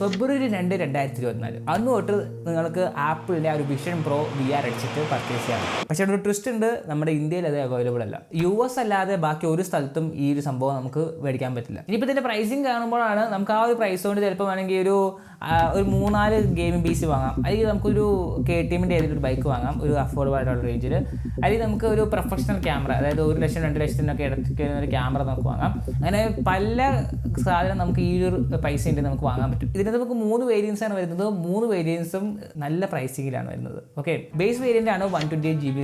ഫെബ്രുവരി 2, 2024 അന്ന് തൊട്ട് നിങ്ങൾക്ക് ആപ്പിളിൻ്റെ ആ ഒരു വിഷൻ പ്രോ VR അടിച്ചിട്ട് പർച്ചേസ് ചെയ്യാം. പക്ഷേ ഒരു ട്വിസ്റ്റ് ഉണ്ട്, നമ്മുടെ ഇന്ത്യയിൽ അത് അവൈലബിൾ അല്ല. US അല്ലാതെ ബാക്കി ഒരു സ്ഥലത്തും ഈ ഒരു സംഭവം നമുക്ക് മേടിക്കാൻ പറ്റില്ല. ഇനിയിപ്പോൾ ഇതിൻ്റെ പ്രൈസിങ് കാണുമ്പോഴാണ് നമുക്ക് ആ ഒരു പ്രൈസ് കൊണ്ട് ചിലപ്പോൾ വേണമെങ്കിൽ ഒരു 3-4 ഗെയിമിംഗ് PC വാങ്ങാം, അല്ലെങ്കിൽ നമുക്കൊരു KTMൻ്റെ ഏതൊരു ബൈക്ക് വാങ്ങാം ഒരു അഫോർഡബിൾ ആയിട്ടുള്ള റേഞ്ചിൽ, അല്ലെങ്കിൽ നമുക്ക് ഒരു പ്രൊഫഷണൽ ക്യാമറ, അതായത് 1 ലക്ഷം 2 ലക്ഷത്തിനൊക്കെ ഇടയ്ക്ക് ഒരു ക്യാമറ നമുക്ക് വാങ്ങാം. അങ്ങനെ പല സാധനം നമുക്ക് ഈ ഒരു പൈസ ഉണ്ടെങ്കിൽ നമുക്ക് വാങ്ങാൻ പറ്റും. ഇതിന് നമുക്ക് 3 വേരിയൻസ് ആണ് വരുന്നത്. 3 വേരിയൻസും നല്ല പ്രൈസിങ്ങിലാണ് വരുന്നത്. ഓക്കെ, ബേസ് വേരിയൻ്റ് ആണ് 128 GB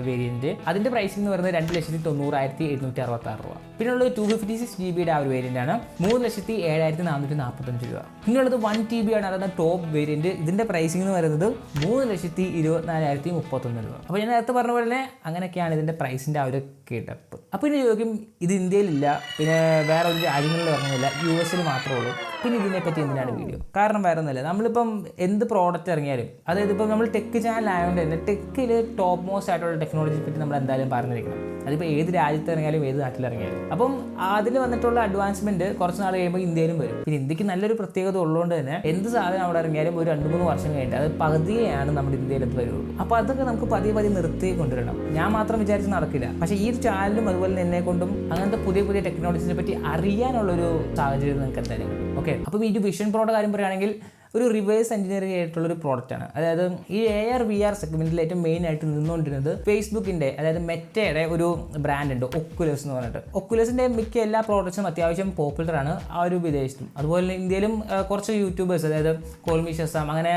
വേരിയൻറ്റ്. അതിൻ്റെ പ്രൈസിംഗ് എന്ന് പറയുന്നത് 2,90,766 രൂപ. പിന്നെയുള്ളത് 256 GB ആ ഒരു വേരിയൻ്റ് ആണ് 3,07,445 രൂപ. പിന്നെയുള്ളത് 1 TB ആണ്, അതാണ് ടോപ്പ് വേരിയൻറ്റ്. ഇതിൻ്റെ പ്രൈസിംഗ് എന്ന് പറയുന്നത് 3,24,031 രൂപ. അപ്പോൾ ഞാൻ നേരത്തെ പറഞ്ഞ പോലെ അങ്ങനെയൊക്കെയാണ് ഇതിൻ്റെ പ്രൈസിൻ്റെ ആ ഒരു കേട്ടപ്പ്. അപ്പോൾ ഇനി ചോദിക്കും, ഇത് ഇന്ത്യയിലില്ല, പിന്നെ വേറെ ഒരു രാജ്യങ്ങളിൽ ഇറങ്ങുന്നില്ല, US മാത്രമേ ഉള്ളൂ, പിന്നെ ഇതിനെപ്പറ്റി എന്തിനാണ് വീഡിയോ? കാരണം വേറെ ഒന്നുമില്ല, നമ്മളിപ്പം എന്ത് പ്രോഡക്റ്റ് ഇറങ്ങിയാലും, അതായത് ഇപ്പം നമ്മൾ ടെക്ക് ചാനൽ ആയതുകൊണ്ട് തന്നെ ടെക്കിൽ ടോപ്പ് മോസ്റ്റ് ആയിട്ടുള്ള ടെക്നോളജിയെ പറ്റി നമ്മൾ എന്തായാലും പറഞ്ഞിരിക്കണം. അതിപ്പോൾ ഏത് രാജ്യത്ത് ഇറങ്ങിയാലും ഏത് നാട്ടിലിറങ്ങിയാലും. അപ്പം അതിൽ വന്നിട്ടുള്ള അഡ്വാൻസ്മെൻറ്റ് കുറച്ച് നാൾ കഴിയുമ്പോൾ ഇന്ത്യയിലും വരും. പിന്നെ ഇന്ത്യക്ക് നല്ലൊരു പ്രത്യേകത ഉള്ളതുകൊണ്ട് തന്നെ എന്ത് സാധനം അവിടെ ഇറങ്ങിയാലും ഒരു 2-3 വർഷം കഴിഞ്ഞിട്ട് അത് പകുതിയാണ് നമ്മുടെ ഇന്ത്യയിലെത്ത് വരുള്ളൂ. അപ്പോൾ അതൊക്കെ നമുക്ക് പതിയെ നിർത്തി കൊണ്ടുവരണം. ഞാൻ മാത്രം വിചാരിച്ച് നടക്കില്ല. പക്ഷേ ഈ ഒരു ചാനലും അതുപോലെ തന്നെ എന്നെ കൊണ്ടും അങ്ങനത്തെ പുതിയ ടെക്നോളജീസിനെ പറ്റി അറിയാനുള്ളൊരു സാഹചര്യം നിങ്ങൾക്ക് എന്തായാലും കിട്ടും. ഓക്കെ, അപ്പോൾ ഈ വിഷൻ പ്രോയുടെ കാര്യം പറയുകയാണെങ്കിൽ ഒരു റിവേഴ്സ് എഞ്ചിനീയറിംഗ് ആയിട്ടുള്ളൊരു പ്രോഡക്റ്റാണ്. അതായത് ഈ AR VR സെഗ്മെൻറ്റിൽ ഏറ്റവും മെയിൻ ആയിട്ട് നിന്നുകൊണ്ടിരുന്നത് ഫേസ്ബുക്കിൻ്റെ, അതായത് മെറ്റയുടെ ഒരു ബ്രാൻഡ് ഉണ്ട്, ഒക്കുലസ് എന്ന് പറഞ്ഞിട്ട്. ഒക്കുലസിൻ്റെ മിക്ക എല്ലാ പ്രോഡക്ട്സും അത്യാവശ്യം പോപ്പുലറാണ് ആ ഒരു വിദേശത്തും. അതുപോലെ ഇന്ത്യയിലും കുറച്ച് യൂട്യൂബേഴ്സ്, അതായത് കോൾമി ഷസാം, അങ്ങനെ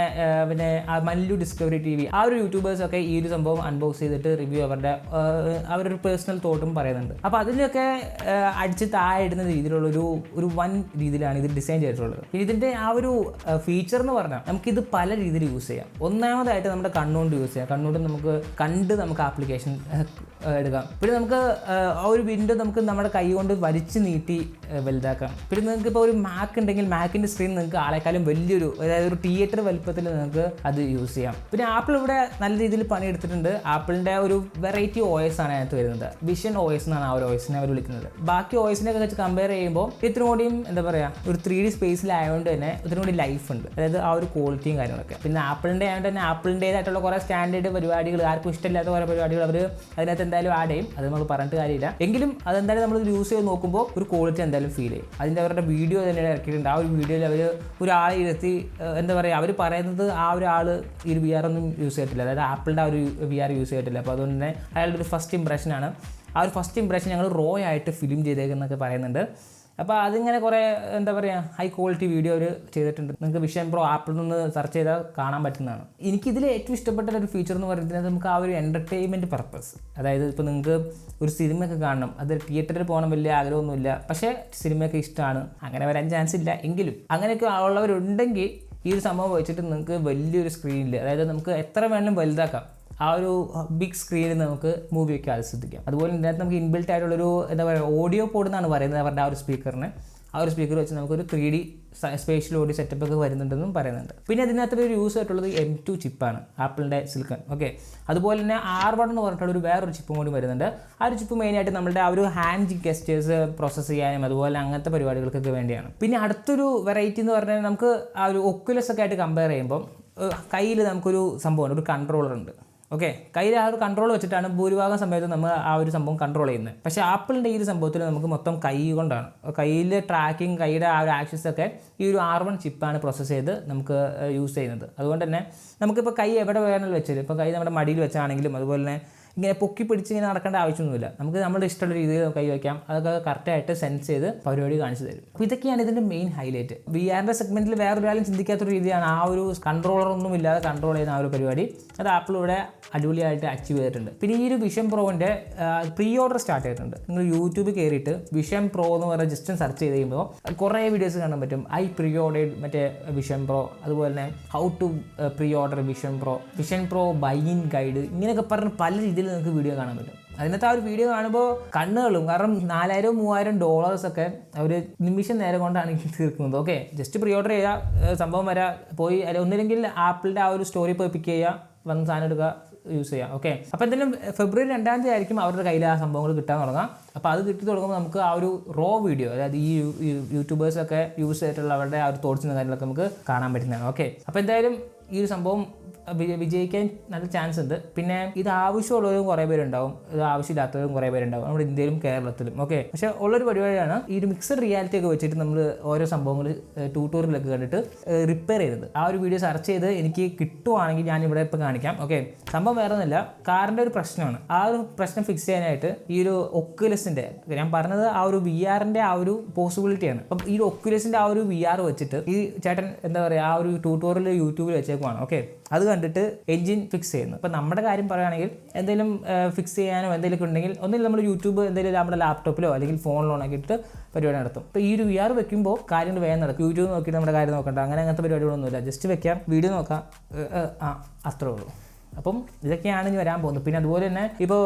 പിന്നെ മല്ലു ഡിസ്കവറി TV, ആ ഒരു യൂട്യൂബേഴ്സൊക്കെ ഈ ഒരു സംഭവം അൺബോക്സ് ചെയ്തിട്ട് റിവ്യൂ അവരുടെ പേഴ്സണൽ തോട്ടും പറയുന്നുണ്ട്. അപ്പോൾ അതിലൊക്കെ അടിച്ച് താഴെ ഇടുന്ന രീതിയിലുള്ളൊരു വൻ രീതിയിലാണ് ഇത് ഡിസൈൻ ചെയ്തിട്ടുള്ളത്. പിന്നെ ഇതിൻ്റെ ആ ഒരു ഫീച്ചർ എന്ന് പറഞ്ഞാൽ നമുക്കിത് പല രീതിയിൽ യൂസ് ചെയ്യാം. ഒന്നാമതായിട്ട് നമ്മുടെ കണ്ണുകൊണ്ട് യൂസ് ചെയ്യാം. കണ്ണുകൊണ്ട് നമുക്ക് ആപ്ലിക്കേഷൻ എടുക്കാം. പിന്നെ നമുക്ക് ആ ഒരു വിൻഡോ നമുക്ക് നമ്മുടെ കൈ കൊണ്ട് വലിച്ചു നീട്ടി വലുതാക്കാം. പിന്നെ നിങ്ങൾക്ക് ഇപ്പോൾ ഒരു മാക്ക് ഉണ്ടെങ്കിൽ മാക്കിൻ്റെ സ്ക്രീൻ നിങ്ങൾക്ക് ആളെക്കാളും വലിയൊരു, അതായത് ഒരു തിയേറ്റർ വലുപ്പത്തിൽ നിങ്ങൾക്ക് അത് യൂസ് ചെയ്യാം. പിന്നെ ആപ്പിൾ ഇവിടെ നല്ല രീതിയിൽ പണിയെടുത്തിട്ടുണ്ട്. ആപ്പിളിൻ്റെ ഒരു വെറൈറ്റി OS ആണ് അതിനകത്ത് വരുന്നത്. വിഷൻ OS എന്നാണ് ആ ഒരു OSനെ അവർ വിളിക്കുന്നത്. ബാക്കി OSനെയൊക്കെ വെച്ച് കമ്പയർ ചെയ്യുമ്പോൾ ഇത്രയും കൂടിയും എന്താ പറയുക, ഒരു 3D സ്പേസിലായതുകൊണ്ട് തന്നെ ഇത്രയും കൂടി ലൈഫ് ഉണ്ട്, അതായത് ആ ഒരു ക്വാളിറ്റിയും കാര്യങ്ങളൊക്കെ. പിന്നെ ആപ്പിളിൻ്റെ ആയതുകൊണ്ട് തന്നെ ആപ്പിളിൻ്റേതായിട്ടുള്ള കുറേ സ്റ്റാൻഡേർഡ് പരിപാടികൾ, ആർക്കും ഇഷ്ടമില്ലാത്ത കുറേ പരിപാടികൾ അവർ അതിനകത്ത് എന്തായാലും ആഡ് ചെയ്യും. അത് നമ്മൾ പറഞ്ഞിട്ട് കാര്യമില്ല. എങ്കിലും അതെന്തായാലും നമ്മൾ യൂസ് ചെയ്ത് നോക്കുമ്പോൾ ഒരു ക്വാളിറ്റി എന്തായാലും ഫീൽ ചെയ്യും. അതിൻ്റെ അവരുടെ വീഡിയോ തന്നെ ഇറക്കിയിട്ടുണ്ട്. ആ ഒരു വീഡിയോയിൽ അവർ ഒരാളെ ഇരുത്തി എന്താ പറയുക, അവർ പറയുന്നത് ആ ഒരാൾ ഈ ഒരു VR ഒന്നും യൂസ് ചെയ്തിട്ടില്ല, അതായത് ആപ്പിളിൻ്റെ ആ ഒരു VR യൂസ് ചെയ്തിട്ടില്ല. അപ്പോൾ അതുകൊണ്ട് തന്നെ അയാളുടെ ഒരു ഫസ്റ്റ് ഇംപ്രഷനാണ്. ആ ഒരു ഫസ്റ്റ് ഇംപ്രഷൻ ഞങ്ങൾ റോ ആയിട്ട് ഫിലിം ചെയ്തേക്കുന്നൊക്കെ പറയുന്നുണ്ട്. അപ്പോൾ അതിങ്ങനെ കുറേ എന്താ പറയുക, ഹൈ ക്വാളിറ്റി വീഡിയോ അവർ ചെയ്തിട്ടുണ്ട്. നിങ്ങൾക്ക് വിഷൻ പ്രോ ആപ്പിൽ നിന്ന് സെർച്ച് ചെയ്താൽ കാണാൻ പറ്റുന്നതാണ്. എനിക്കിതിൽ ഏറ്റവും ഇഷ്ടപ്പെട്ട ഒരു ഫീച്ചർ എന്ന് പറയുന്നത് നമുക്ക് ആ ഒരു എൻ്റർടൈൻമെൻറ്റ് പർപ്പസ്, അതായത് ഇപ്പോൾ നിങ്ങൾക്ക് ഒരു സിനിമയൊക്കെ കാണണം, അത് തിയേറ്ററിൽ പോകണം വലിയ ആഗ്രഹമൊന്നുമില്ല, പക്ഷേ സിനിമയൊക്കെ ഇഷ്ടമാണ്, അങ്ങനെ വരാൻ ചാൻസ് ഇല്ല, എങ്കിലും അങ്ങനെയൊക്കെ ഉള്ളവരുണ്ടെങ്കിൽ ഈ ഒരു സംഭവം വെച്ചിട്ട് നിങ്ങൾക്ക് വലിയൊരു സ്ക്രീനിൽ, അതായത് നമുക്ക് എത്ര വേണമെങ്കിലും വലുതാക്കാം, ആ ഒരു ബിഗ് സ്ക്രീനിൽ നമുക്ക് മൂവിയൊക്കെ ആസ്വദിക്കാം. അതുപോലെ ഇതിനകത്ത് നമുക്ക് ഇൻബിൽറ്റ് ആയിട്ടുള്ളൊരു എന്താ പറയുക, ഓഡിയോ പോഡ് എന്നാണ് പറയുന്നത് അവരുടെ ആ ഒരു സ്പീക്കറിന്. ആ ഒരു സ്പീക്കർ വെച്ച് നമുക്കൊരു 3D സ്പേഷ്യൽ ഓഡിയോ സെറ്റപ്പ് ഒക്കെ വരുന്നുണ്ടെന്നും പറയുന്നുണ്ട്. പിന്നെ അതിനകത്ത് ഒരു യൂസ് ആയിട്ടുള്ളത് M2 ചിപ്പാണ്, ആപ്പിളിൻ്റെ സിലിക്കൺ. ഓക്കെ, അതുപോലെ തന്നെ R1 എന്ന് പറഞ്ഞിട്ടുള്ള വേറൊരു ചിപ്പും കൂടി വരുന്നുണ്ട്. ആ ഒരു ചിപ്പ് മെയിനായിട്ട് നമ്മുടെ ആ ഒരു ഹാൻഡ് ഗെസ്റ്റേഴ്സ് പ്രോസസ്സ് ചെയ്യാനും അതുപോലെ അങ്ങനത്തെ പരിപാടികൾക്കൊക്കെ വേണ്ടിയാണ്. പിന്നെ അടുത്തൊരു വെറൈറ്റി എന്ന് പറഞ്ഞാൽ നമുക്ക് ആ ഒരു ഒക്കുലസ് ഒക്കെ ആയിട്ട് കമ്പയർ ചെയ്യുമ്പോൾ കയ്യിൽ നമുക്കൊരു സംഭവമുണ്ട്, ഒരു കൺട്രോളർ ഉണ്ട്. ഓക്കെ, കയ്യിൽ ആ ഒരു കൺട്രോൾ വെച്ചിട്ടാണ് ഭൂരിഭാഗം സമയത്ത് നമ്മൾ ആ ഒരു സംഭവം കൺട്രോൾ ചെയ്യുന്നത്. പക്ഷേ ആപ്പിളിൻ്റെ ഈ ഒരു സംഭവത്തിൽ നമുക്ക് മൊത്തം കൈ കൊണ്ടാണ്, കയ്യിൽ ട്രാക്കിങ്, കൈയുടെ ആ ഒരു ആക്ഷൻസൊക്കെ ഈ ഒരു R1 ചിപ്പാണ് പ്രോസസ്സ് ചെയ്ത് നമുക്ക് യൂസ് ചെയ്യുന്നത്. അതുകൊണ്ട് തന്നെ നമുക്കിപ്പോൾ കൈ എവിടെ വേണമെങ്കിലും വെച്ചാൽ, ഇപ്പോൾ കൈ നമ്മുടെ മടിയിൽ വെച്ചാണെങ്കിലും അതുപോലെ തന്നെ ഇങ്ങനെ പൊക്കി പിടിച്ച് ഇങ്ങനെ നടക്കേണ്ട ആവശ്യമൊന്നുമില്ല. നമുക്ക് നമ്മുടെ ഇഷ്ടമുള്ള രീതിയിൽ കൈ വയ്ക്കാം, അതൊക്കെ കറക്റ്റായിട്ട് സെൻസ് ചെയ്ത് പരിപാടി കാണിച്ചു തരും. അപ്പോൾ ഇതൊക്കെയാണ് ഇതിൻ്റെ മെയിൻ ഹൈലൈറ്റ്. VRൻ്റെ സെഗ്മെൻറ്റിൽ വേറൊരാളും ചിന്തിക്കാത്തൊരു രീതിയാണ് ആ ഒരു കൺട്രോളറൊന്നും ഇല്ലാതെ കൺട്രോൾ ചെയ്യുന്ന ആ ഒരു പരിപാടി. അത് ആപ്പിളിവിടെ അടിപൊളിയായിട്ട് അച്ചീവ് ചെയ്തിട്ടുണ്ട്. പിന്നെ ഈ ഒരു വിഷൻ പ്രോൻ്റെ പ്രീ ഓർഡർ സ്റ്റാർട്ട് ചെയ്തിട്ടുണ്ട്. നിങ്ങൾ യൂട്യൂബിൽ കയറിയിട്ട് വിഷൻ പ്രോ എന്ന് പറഞ്ഞാൽ ജസ്റ്റ് സെർച്ച് ചെയ്ത് കഴിയുമ്പോൾ കുറേ വീഡിയോസ് കാണാൻ പറ്റും. പ്രീ ഓർഡേഡ് മറ്റേ വിഷൻ പ്രോ, അതുപോലെ തന്നെ how to pre order Vision Pro buying guide, ഇങ്ങനെയൊക്കെ പറഞ്ഞ് പല രീതിയിൽ നിങ്ങൾക്ക് വീഡിയോ കാണാൻ പറ്റും. അതിനകത്ത് ആ ഒരു വീഡിയോ കാണുമ്പോൾ കണ്ണുകളും, കാരണം $4,000-3,000 ഒക്കെ അവർ നിമിഷം നേരം കൊണ്ടാണ് തീർക്കുന്നത്. ഓക്കെ, ജസ്റ്റ് പ്രീ ഓർഡർ ചെയ്യുക, സംഭവം വരാ പോയി, ഒന്നില്ലെങ്കിൽ ആപ്പിളിൻ്റെ ആ ഒരു സ്റ്റോറി പോയി പിക്ക് ചെയ്യുക, വന്ന് സാധനം എടുക്കുക, യൂസ് ചെയ്യാം. ഓക്കെ, അപ്പോൾ എന്തായാലും ഫെബ്രുവരി 2-ാം തീയതി ആയിരിക്കും അവരുടെ കയ്യിൽ ആ സംഭവങ്ങൾ കിട്ടാൻ തുടങ്ങാം. അപ്പോൾ അത് കിട്ടി തുടങ്ങുമ്പോൾ നമുക്ക് ആ ഒരു റോ വീഡിയോ, അതായത് ഈ യൂട്യൂബേഴ്സൊക്കെ യൂസ് ചെയ്തിട്ടുള്ള അവരുടെ ആ ഒരു തോട്ട്സിൻ്റെ കാര്യങ്ങളൊക്കെ നമുക്ക് കാണാൻ പറ്റുന്നതാണ്. ഓക്കെ, അപ്പോൾ എന്തായാലും ഈ ഒരു സംഭവം വിജയിക്കാൻ നല്ല ചാൻസ് ഉണ്ട്. പിന്നെ ഇത് ആവശ്യമുള്ളവരും കുറേ പേരുണ്ടാവും, ഇത് ആവശ്യമില്ലാത്തവരും കുറേ പേരുണ്ടാവും നമ്മുടെ ഇന്ത്യയിലും കേരളത്തിലും. ഓക്കെ, പക്ഷേ ഉള്ളൊരു പരിപാടിയാണ് ഈ ഒരു മിക്സഡ് റിയാലിറ്റി ഒക്കെ വെച്ചിട്ട് നമ്മൾ ഓരോ സംഭവങ്ങൾ ട്യൂട്ടോറിയലൊക്കെ കണ്ടിട്ട് റിപ്പയർ ചെയ്തത്. ആ ഒരു വീഡിയോ സെർച്ച് ചെയ്ത് എനിക്ക് കിട്ടുവാണെങ്കിൽ ഞാൻ ഇവിടെ ഇപ്പോൾ കാണിക്കാം. ഓക്കെ, സംഭവം വേറെ ഒന്നുമില്ല, കാറിൻ്റെ ഒരു പ്രശ്നമാണ്. ആ ഒരു പ്രശ്നം ഫിക്സ് ചെയ്യാനായിട്ട് ഈ ഒരു ഒക്കുലസിൻ്റെ, ഞാൻ പറഞ്ഞത് ആ ഒരു VR-ൻ്റെ ആ ഒരു പോസിബിലിറ്റിയാണ്. അപ്പം ഈ ഒരു ഒക്കുലസിൻ്റെ ആ ഒരു VR വെച്ചിട്ട് ഈ ചേട്ടൻ എന്താ പറയുക, ആ ഒരു ട്യൂട്ടോറിയൽ യൂട്യൂബിൽ വെച്ചേക്കുവാണ്. ഓക്കെ, അത് കണ്ടിട്ട് എൻജിൻ ഫിക്സ് ചെയ്യുന്നു. അപ്പോൾ നമ്മുടെ കാര്യം പറയുകയാണെങ്കിൽ എന്തെങ്കിലും ഫിക്സ് ചെയ്യാനോ എന്തെങ്കിലും ഉണ്ടെങ്കിൽ ഒന്നെങ്കിൽ നമ്മൾ യൂട്യൂബ് എന്തെങ്കിലും നമ്മുടെ ലാപ്ടോപ്പിലോ അല്ലെങ്കിൽ ഫോണിലോ ആക്കിയിട്ട് പരിപാടി നടത്തും. അപ്പോൾ ഈ ഒരു VR വെക്കുമ്പോൾ കാര്യങ്ങൾ വേഗം നടക്കും. യൂട്യൂബ് നോക്കിയിട്ട് നമ്മുടെ കാര്യം നോക്കണ്ട, അങ്ങനത്തെ പരിപാടികളൊന്നുമില്ല. ജസ്റ്റ് വെക്കാം, വീഡിയോ നോക്കാം, അത്രേ ഉള്ളൂ. അപ്പം ഇതൊക്കെയാണ് ഇനി വരാൻ പോകുന്നത്. പിന്നെ അതുപോലെ തന്നെ ഇപ്പോൾ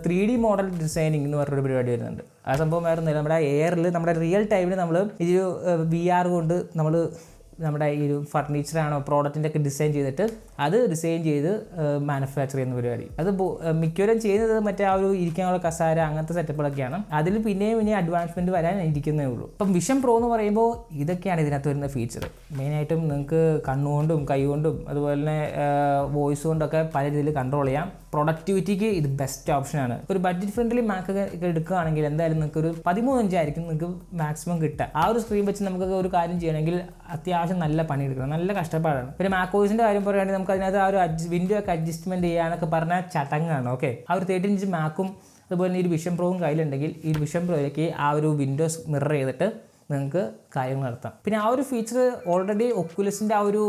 3D മോഡൽ ഡിസൈനിങ് എന്ന് പറഞ്ഞൊരു പരിപാടി വരുന്നുണ്ട്. ആ സംഭവം വേറെ ഒന്നുമില്ല, നമ്മുടെ എയറിൽ നമ്മുടെ റിയൽ ടൈമിൽ നമ്മൾ ഈ ഒരു VR കൊണ്ട് നമ്മൾ നമ്മുടെ ഈ ഒരു ഫർണിച്ചറാണോ പ്രോഡക്റ്റിൻ്റെ ഒക്കെ ഡിസൈൻ ചെയ്തിട്ട് അത് ഡിസൈൻ ചെയ്ത് മാനുഫാക്ചർ ചെയ്യുന്ന പരിപാടി. അത് മിക്കവരും ചെയ്യുന്നത് മറ്റേ ആ ഒരു ഇരിക്കാനുള്ള കസാര അങ്ങനത്തെ സെറ്റപ്പുകളൊക്കെയാണ്. അതിൽ പിന്നെയും ഇനി അഡ്വാൻസ്മെൻറ്റ് വരാൻ ഇരിക്കുന്നേ ഉള്ളൂ. അപ്പം വിഷൻ പ്രോ എന്ന് പറയുമ്പോൾ ഇതൊക്കെയാണ് ഇതിനകത്ത് വരുന്ന ഫീച്ചർ. മെയിനായിട്ടും നിങ്ങൾക്ക് കണ്ണുകൊണ്ടും കൈകൊണ്ടും അതുപോലെ തന്നെ വോയിസ് കൊണ്ടൊക്കെ പല രീതിയിൽ കൺട്രോൾ ചെയ്യാം. പ്രൊഡക്ടിവിറ്റിക്ക് ഇത് ബെസ്റ്റ് ഓപ്ഷനാണ്. ഒരു ബഡ്ജറ്റ് ഫ്രണ്ട്ലി മാക്ക് എടുക്കുകയാണെങ്കിൽ എന്തായാലും നിങ്ങൾക്ക് ഒരു 13 ഇഞ്ച് ആയിരിക്കും നിങ്ങൾക്ക് മാക്സിമം കിട്ടുക. ആ ഒരു സ്ക്രീൻ വെച്ച് നമുക്ക് ഒരു കാര്യം ചെയ്യണമെങ്കിൽ അത്യാവശ്യം നല്ല പണിയെടുക്കണം, നല്ല കഷ്ടപ്പാടാണ്. പിന്നെ മാക്കോസിൻ്റെ കാര്യം പറയുകയാണെങ്കിൽ നമുക്ക് അതിനകത്ത് ആ ഒരു വിൻഡോ ഒക്കെ അഡ്ജസ്റ്റ്മെൻറ്റ് ചെയ്യാനൊക്കെ പറഞ്ഞാൽ ചടങ്ങാണ്. ഓക്കെ, ആ ഒരു 13 ഇഞ്ച് മാക്കും അതുപോലെ തന്നെ ഈ ഒരു വിഷൻ പ്രോവും കയ്യിലുണ്ടെങ്കിൽ ഈ വിഷൻ പ്രോയിലേക്ക് ആ ഒരു വിൻഡോസ് മിറർ ചെയ്തിട്ട് നിങ്ങൾക്ക് കാര്യങ്ങൾ നടത്താം. പിന്നെ ആ ഒരു ഫീച്ചർ ഓൾറെഡി ഒക്കുലസിൻ്റെ ആ ഒരു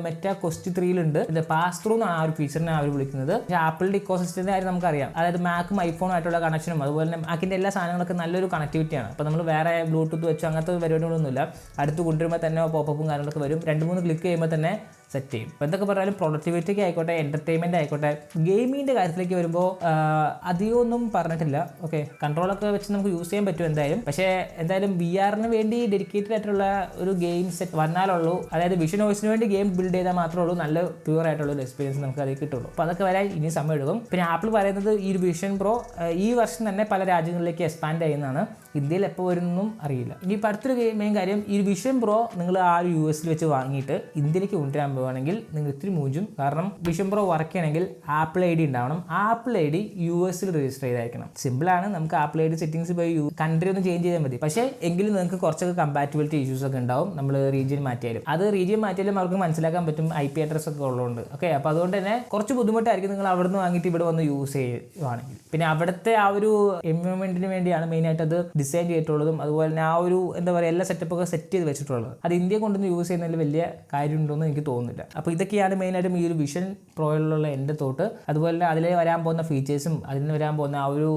മെറ്റ ക്വസ്റ്റ് 3-ലുണ്ട്. ഇത് പാസ് ത്രൂ എന്നാണ് ആ ഒരു ഫീച്ചറിനെ അവർ വിളിക്കുന്നത്. പക്ഷേ ആപ്പിളിൻ്റെ ഇക്കോസിസ്റ്റത്തിൻ്റെ കാര്യം നമുക്കറിയാം, അതായത് മാക്കും ഐഫോണും ആയിട്ടുള്ള കണക്ഷനും അതുപോലെ തന്നെ മാക്കിൻ്റെ എല്ലാ സാധനങ്ങളൊക്കെ നല്ലൊരു കണക്ടിവിറ്റിയാണ്. അപ്പോൾ നമ്മൾ വേറെ ബ്ലൂടൂത്ത് വെച്ചോ അങ്ങനത്തെ പരിപാടികളൊന്നുമില്ല. അടുത്ത് കൊണ്ടുവരുമ്പോൾ തന്നെ പോപ്പപ്പും കാര്യങ്ങളൊക്കെ വരും. 2-3 ക്ലിക്ക് ചെയ്യുമ്പോൾ തന്നെ സെറ്റ് ചെയ്യും. അപ്പോൾ എന്തൊക്കെ പറഞ്ഞാലും പ്രൊഡക്ടിവിറ്റിക്ക് ആയിക്കോട്ടെ, എൻ്റർടൈൻമെൻറ്റ് ആയിക്കോട്ടെ, ഗെയിമിങ്ങിൻ്റെ കാര്യത്തിലേക്ക് വരുമ്പോൾ അധികമൊന്നും പറഞ്ഞിട്ടില്ല. ഓക്കെ, കൺട്രോളൊക്കെ വെച്ച് നമുക്ക് യൂസ് ചെയ്യാൻ പറ്റും എന്തായാലും. പക്ഷേ എന്തായാലും VR-ന് വേണ്ടി ഡെഡിക്കേറ്റഡ് ആയിട്ടുള്ള ഒരു ഗെയിം സെറ്റ് വന്നാലുള്ളൂ, അതായത് വിഷൻ വോയിസിന് വേണ്ടി ഗെയിം ബിൽഡ് ചെയ്താൽ മാത്രമേ ഉള്ളൂ നല്ല പ്യൂർ ആയിട്ടുള്ള ഒരു എക്സ്പീരിയൻസ് നമുക്ക് അതിൽ കിട്ടുള്ളൂ. അപ്പോൾ അതൊക്കെ വരാൻ ഇനി സമയം എടുക്കും. പിന്നെ ആപ്പിൾ പറയുന്നത് ഈ ഒരു വിഷൻ പ്രോ ഈ വർഷം തന്നെ പല രാജ്യങ്ങളിലേക്ക് എക്സ്പാൻഡ് ചെയ്യുന്നതാണ്. ഇന്ത്യയിൽ എപ്പോൾ വരുന്നൊന്നും അറിയില്ല. ഇനിയിപ്പോൾ അടുത്തൊരു മെയിൻ കാര്യം, ഈ ഒരു വിഷൻ പ്രോ നിങ്ങൾ ആ ഒരു US വെച്ച് വാങ്ങിയിട്ട് ഇന്ത്യയിലേക്ക് കൊണ്ടുവരാൻ പോകുകയാണെങ്കിൽ നിങ്ങൾ ഇത്തിരി മൂഞ്ചും. കാരണം വിഷൻ പ്രോ വർക്ക് ചെയ്യണമെങ്കിൽ ആപ്പിൾ ID ഉണ്ടാവണം. ആപ്പിൾ ID US രജിസ്റ്റർ ചെയ്തായിരിക്കണം. സിമ്പിളാണ്, നമുക്ക് ആപ്പിൾ ID സെറ്റിംഗ്സ് പോയി കൺട്രി ഒന്ന് ചേഞ്ച് ചെയ്താൽ മതി. പക്ഷേ എങ്കിലും നിങ്ങൾക്ക് കുറച്ചൊക്കെ കമ്പാറ്റബിലിറ്റി ഇഷ്യൂസ് ഒക്കെ ഉണ്ടാവും. നമ്മൾ റീജിയൻ മാറ്റിയാലും അവർക്ക് മനസ്സിലാക്കാൻ പറ്റും, IP അഡ്രസ് ഒക്കെ ഉള്ളതുകൊണ്ട്. ഓക്കെ, അപ്പോൾ അതുകൊണ്ട് തന്നെ കുറച്ച് ബുദ്ധിമുട്ടായിരിക്കും നിങ്ങൾ അവിടെ നിന്ന് വാങ്ങിയിട്ട് ഇവിടെ വന്ന് യൂസ് ചെയ്യുവാണെങ്കിൽ. പിന്നെ അവിടുത്തെ ആ ഒരു എൻവയോൺമെൻറ്റിന് വേണ്ടിയാണ് മെയിനായിട്ട് അത് ഡിസൈൻ ചെയ്തിട്ടുള്ളതും അതുപോലെ തന്നെ ആ ഒരു എന്താ പറയുക എല്ലാ സെറ്റപ്പൊക്കെ സെറ്റ് ചെയ്ത് വെച്ചിട്ടുള്ളത്. അത് ഇന്ത്യ കൊണ്ടൊന്ന് യൂസ് ചെയ്യുന്നതിൽ വലിയ കാര്യമുണ്ടോയെന്ന് എനിക്ക് തോന്നുന്നില്ല. അപ്പോൾ ഇതൊക്കെയാണ് മെയിനായിട്ടും ഈ ഒരു വിഷൻ പ്രോയിലുള്ള എൻ്റെ തോട്ട്. അതുപോലെ തന്നെ അതിലെ വരാൻ പോകുന്ന ഫീച്ചേഴ്സും അതിന് വരാൻ പോകുന്ന ആ ഒരു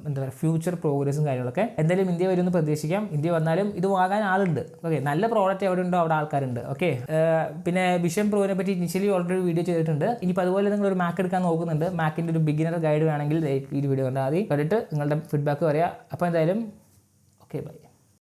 എന്താ പറയുക ഫ്യൂച്ചർ പ്രോഗ്രസും കാര്യങ്ങളൊക്കെ. എന്തായാലും ഇന്ത്യ വരുമെന്ന് പ്രതീക്ഷിക്കാം. ഇന്ത്യ വന്നാലും ഇത് വാങ്ങാൻ ആളുണ്ട്. ഓക്കെ, നല്ല പ്രോഡക്റ്റ് എവിടെ ഉണ്ടോ അവിടെ ആൾക്കാരുണ്ട്. ഓക്കെ, പിന്നെ വിഷൻ പ്രോനെ പറ്റി ഇനിഷ്യലി ഓൾറെഡി വീഡിയോ ചെയ്തിട്ടുണ്ട്. ഇനിയിപ്പോൾ അതുപോലെ നിങ്ങളൊരു മാക്ക് എടുക്കാൻ നോക്കുന്നുണ്ട്, മാക്കിൻ്റെ ഒരു ബിഗിനർ ഗൈഡ് വേണമെങ്കിൽ ഈ വീഡിയോ കണ്ടാൽ മതി. കണ്ടിട്ട് നിങ്ങളുടെ ഫീഡ്ബാക്ക് പറയാം. അപ്പോൾ എന്തായാലും ഓക്കെ, ബൈ.